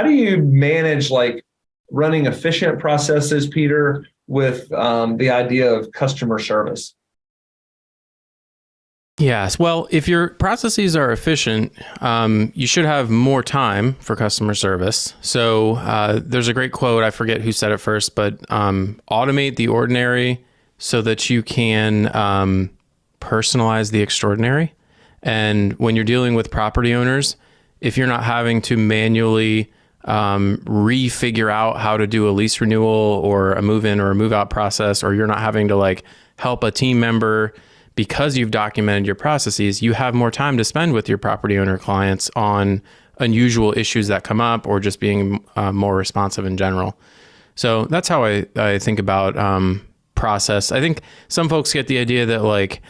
how do you manage like running efficient processes, Peter, with the idea of customer service? Yes. Well, if your processes are efficient, you should have more time for customer service. So there's a great quote. I forget who said it first, but automate the ordinary so that you can personalize the extraordinary. And when you're dealing with property owners, if you're not having to manually refigure out how to do a lease renewal or a move-in or a move-out process, or you're not having to like help a team member because you've documented your processes, you have more time to spend with your property owner clients on unusual issues that come up or just being more responsive in general. So that's how I think about process. I think some folks get the idea that like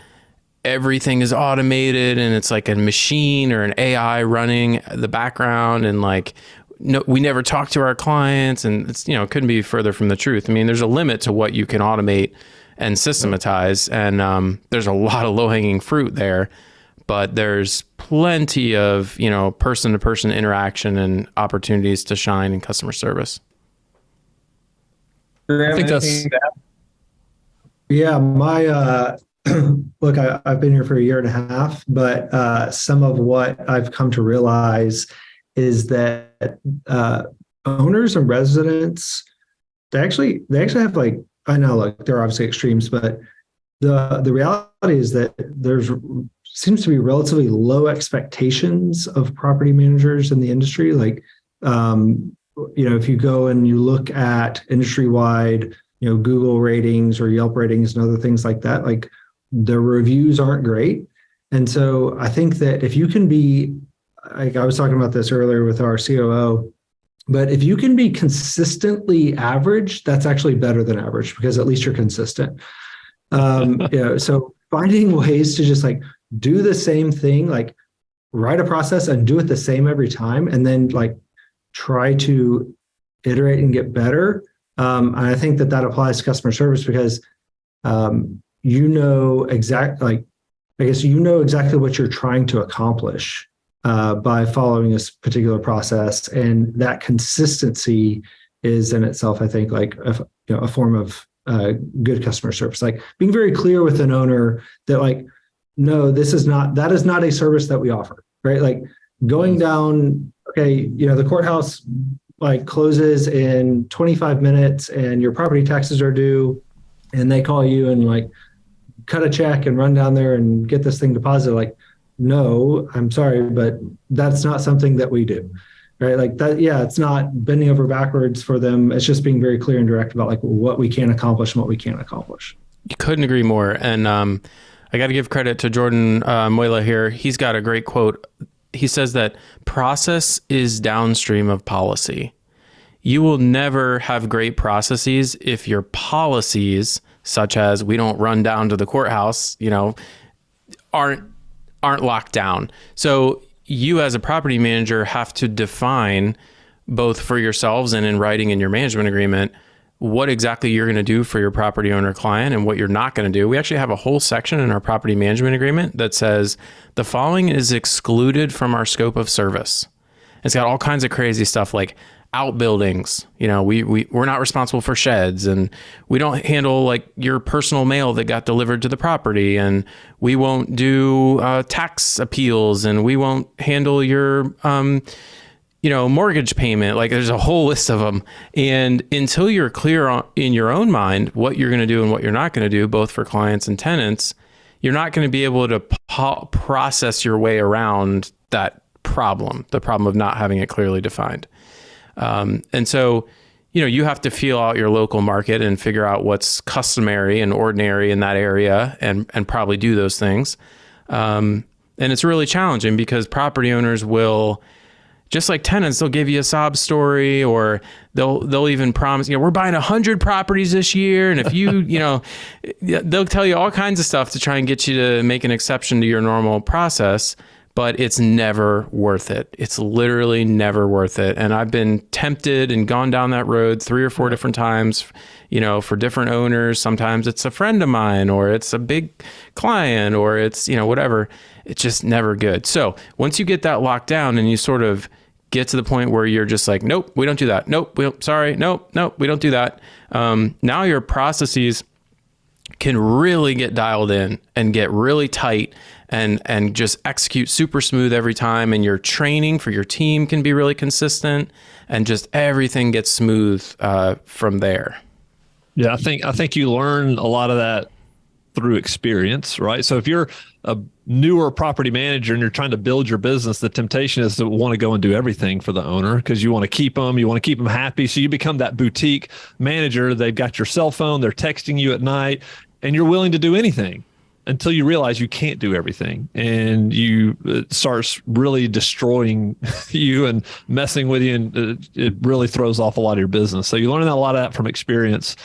everything is automated and it's like a machine or an AI running the background, and like no, we never talk to our clients, and it's, you know, it couldn't be further from the truth. I mean, there's a limit to what you can automate and systematize, and there's a lot of low-hanging fruit there, but there's plenty of, you know, person-to-person interaction and opportunities to shine in customer service. I think my look, I've been here for a year and a half, but some of what I've come to realize is that owners and residents, they actually have like, I know, like there are obviously extremes, but the reality is that there's seems to be relatively low expectations of property managers in the industry. Like, you know, if you go and you look at industry-wide, you know, Google ratings or Yelp ratings and other things like that, like the reviews aren't great. And so I think that if you can be, like I was talking about this earlier with our COO, but if you can be consistently average, that's actually better than average, because at least you're consistent. You know, so finding ways to just like do the same thing, like write a process and do it the same every time, and then like try to iterate and get better. And I think that that applies to customer service, because you know exactly what you're trying to accomplish by following this particular process, and that consistency is in itself, I think, like a form of good customer service. Like being very clear with an owner that, like, no, that is not a service that we offer, right? Like going down, okay, you know, the courthouse like closes in 25 minutes and your property taxes are due, and they call you and like cut a check and run down there and get this thing deposited. Like, no, I'm sorry, but that's not something that we do, right? Like that, yeah, it's not bending over backwards for them. It's just being very clear and direct about like what we can accomplish and what we can't accomplish. You couldn't agree more. And I got to give credit to Jordan Moyla here. He's got a great quote. He says that process is downstream of policy. You will never have great processes if your policies, such as we don't run down to the courthouse, you know, aren't locked down. So you as a property manager have to define, both for yourselves and in writing in your management agreement, what exactly you're going to do for your property owner client and what you're not going to do. We actually have a whole section in our property management agreement that says the following is excluded from our scope of service. It's got all kinds of crazy stuff like outbuildings. You know, we're not responsible for sheds, and we don't handle like your personal mail that got delivered to the property, and we won't do tax appeals, and we won't handle your you know, mortgage payment. Like there's a whole list of them. And until you're clear in your own mind what you're going to do and what you're not going to do, both for clients and tenants, you're not going to be able to process your way around that problem, the problem of not having it clearly defined. And so, you know, you have to feel out your local market and figure out what's customary and ordinary in that area, and probably do those things. And it's really challenging because property owners will, just like tenants, they'll give you a sob story, or they'll even promise, you know, we're buying 100 properties this year. And if you, you know, they'll tell you all kinds of stuff to try and get you to make an exception to your normal process. But it's never worth it. It's literally never worth it. And I've been tempted and gone down that road 3 or 4 different times, you know, for different owners. Sometimes it's a friend of mine, or it's a big client, or it's, you know, whatever. It's just never good. So once you get that locked down and you sort of get to the point where you're just like, nope, we don't do that. Nope, sorry, nope, we don't do that. Now your processes can really get dialed in and get really tight and just execute super smooth every time. And your training for your team can be really consistent, and just everything gets smooth from there. Yeah, I think you learn a lot of that through experience, right? So if you're a newer property manager and you're trying to build your business, the temptation is to want to go and do everything for the owner because you want to keep them happy. So you become that boutique manager. They've got your cell phone, they're texting you at night, and you're willing to do anything until you realize you can't do everything, and it starts really destroying you and messing with you, and it really throws off a lot of your business. So you learn a lot of that from experience.